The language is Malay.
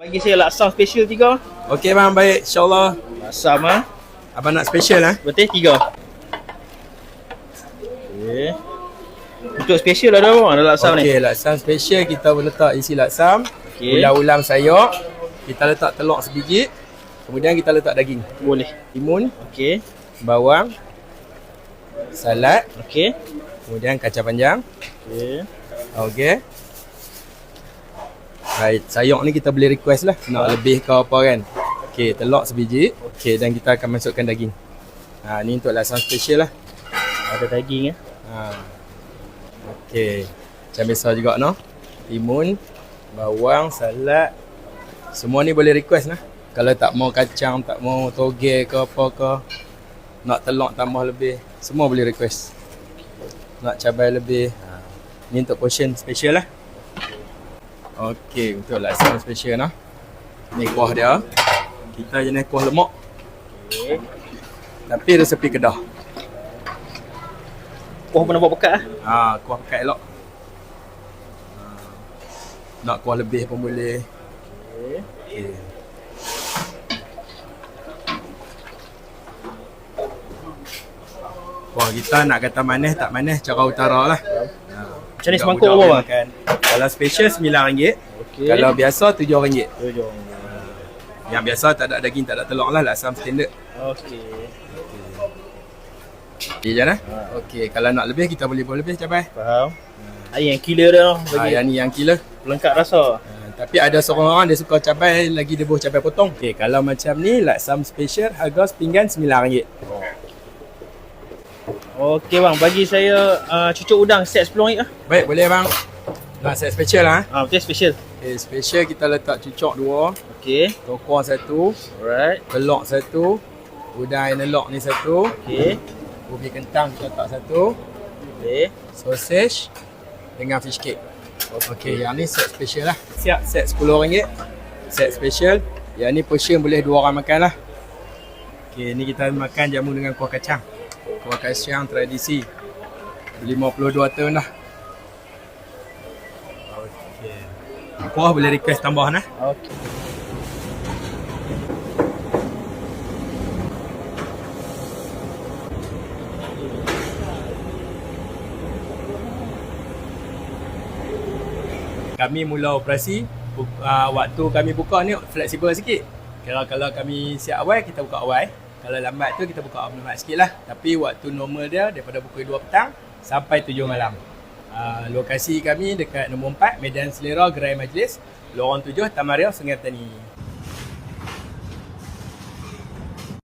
Bagi saya laksam special 3. Okey bang, baik. InsyaAllah. Laksam Abang nak special betul 3. Okey. Untuk special ada apa? Ada laksam ni. Okey, laksam special kita boleh letak isi laksam. Okey. Ulam-ulam sayur. Kita letak telur sebiji. Kemudian kita letak daging. Boleh. Timun, Okey. bawang, salad, Okey. kemudian kacang panjang. Okey. Okey. Baik, sayur ni kita boleh request lah nak lebih ke apa kan. Okey, telur sebiji. Okey, dan kita akan masukkan daging. Ni untuk laksam special lah. Ada daging Okey. Macam biasa juga no. Timun, bawang, salad. Semua ni boleh request lah. Kalau tak mau kacang, tak mau toge ke apa ke, nak telur tambah lebih, semua boleh request. Nak cabai lebih. Ni untuk portion special lah. Okey, untuk laksam special nah. Ni kuah dia. Kita jenis kuah lemak. Okey. Tapi resepi Kedah. Kuah pun nampak pekat Kuah pekat elok. Nak kuah lebih pun boleh. Okey. Kuah kita nak kata manis tak manis cara utara lah. Macam ni semangkuk apa bang? Makan. Kalau special RM9. Okey. Kalau biasa RM7. 7. Yang biasa tak ada daging, tak ada telur lah, laksam standard. Okey. Okey je lah. Okey, kalau nak lebih kita boleh buat lebih cabai. Faham. Yang killer dia bagi Yang ni yang killer. pelengkap rasa. Tapi ada seorang orang dia suka cabai, lagi dia buat cabai potong. Okey, kalau macam ni laksam special harga sepinggan RM9. Okey bang, bagi saya cucuk udang set RM10 lah. Baik, boleh bang. Nak set special lah. Betul special. Okay, special kita letak cucuk 2, Okey. tokor 1, Alright. telur 1, udang air nelok ni 1, Okey. ubi kentang kita letak 1, Boleh. sausage dengan fish cake. Okey, yang ni set special lah. Siap, set RM10. Set special. Yang ni portion boleh 2 orang makan lah. Okey, ni kita makan jamu dengan kuah kacang. Kuah kacang tradisi 52 tahun dah. Okey. Kuah boleh request tambah nah. Okey. Kami mula operasi waktu kami buka ni fleksibel sikit. Kalau kami siap awal, kita buka awal. Kalau lambat tu kita buka lambat sikit lah. Tapi waktu normal dia daripada pukul 2 petang sampai 7 malam. Lokasi kami dekat nombor 4 Medan Selera Gerai Majlis, Lorong 7 Taman Riau, Sungai Petani.